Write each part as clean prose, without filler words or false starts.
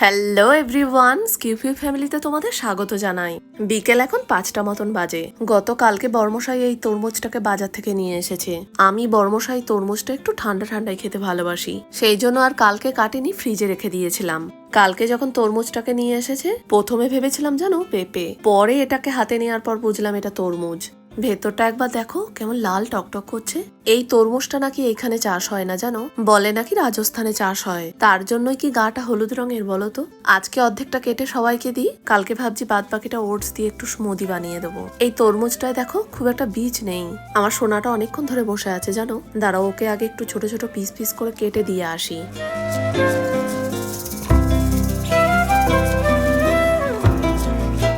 Hello everyone, স্কিউফি ফ্যামিলিতে তোমাদের স্বাগত জানাই। বিকেল এখন 5টা মতন বাজে। গতকালকে বর্মশাই এই তরমুজটাকে বাজার থেকে নিয়ে এসেছে। আমি বর্মশাই তরমুজটা একটু ঠান্ডা ঠান্ডায় খেতে ভালোবাসি, সেই জন্য আর কালকে কাটিনি, ফ্রিজে রেখে দিয়েছিলাম। কালকে যখন তরমুজটাকে নিয়ে এসেছে, প্রথমে ভেবেছিলাম জানো পেঁপে, পরে এটাকে হাতে নেওয়ার পর বুঝলাম এটা তরমুজ। ভেতরটা একবার দেখো কেমন লাল টকটক করছে। এই তরমুজটা নাকি এখানে চাষ হয় না জানো, বলে নাকি রাজস্থানে চাষ হয়, তার জন্যই কি গাটা হলুদ রঙের বলো তো। আজকে অর্ধেকটা কেটে সবাইকে দিই, কালকে ভাবছি বাদ বাকিটা ওটস দিয়ে একটু স্মুদি বানিয়ে দেবো। এই তরমুজটায় দেখো খুব একটা বীজ নেই। আমার সোনাটা অনেকক্ষণ ধরে বসে আছে জানো, দাঁড়াও ওকে আগে একটু ছোট ছোট পিস পিস করে কেটে দিয়ে আসি।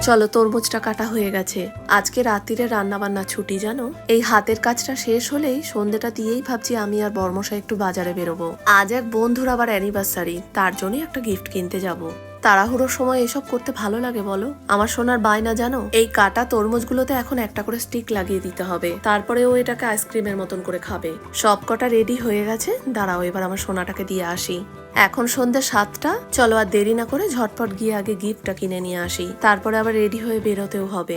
চলো, তরমুজটা কাটা হয়ে গেছে। আজকে রাত্রিরে রান্না বান্না ছুটি জানো। এই হাতের কাজটা শেষ হলেই সন্ধ্যেটা দিয়েই ভাবছি আমি আর বর্মশাই একটু বাজারে বেরোবো। আজ এক বন্ধুর আবার অ্যানিভার্সারি, তার জন্যই একটা গিফট কিনতে যাব। তাড়াহুড়োর সময় এসব করতে ভালো লাগে বলো। আমার সোনার বায়না জানো, এই কাটা তরমুজগুলোতে এখন একটা করে স্টিক লাগিয়ে দিতে হবে, তারপরে ও এটাকে আইসক্রিমের মতন করে খাবে। সব কটা রেডি হয়ে গেছে, দাঁড়াও এবার আমার সোনাটাকে দিয়ে আসি। এখন সন্ধ্যে 7টা, চলো আর দেরি না করে ঝটপট গিয়ে আগে গিফটটা কিনে নিয়ে আসি, তারপরে আবার রেডি হয়ে বেরোতেও হবে।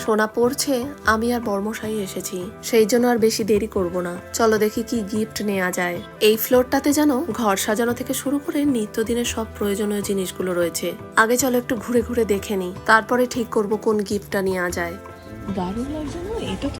সোনা পড়ছে, আমি আর বর্মশাই এসেছি, সেই জন্য আর বেশি দেরি করব না। চলো দেখি কি গিফট নেওয়া যায়। এই ফ্লোরটাতে জানো ঘর সাজানো থেকে শুরু করে নিত্যদিনের সব প্রয়োজনীয় জিনিসগুলো রয়েছে। আগে চলো একটু ঘুরে ঘুরে দেখে নি, তারপরে ঠিক করব কোন গিফটটা নেওয়া যায়। দারুণ লাগছে না?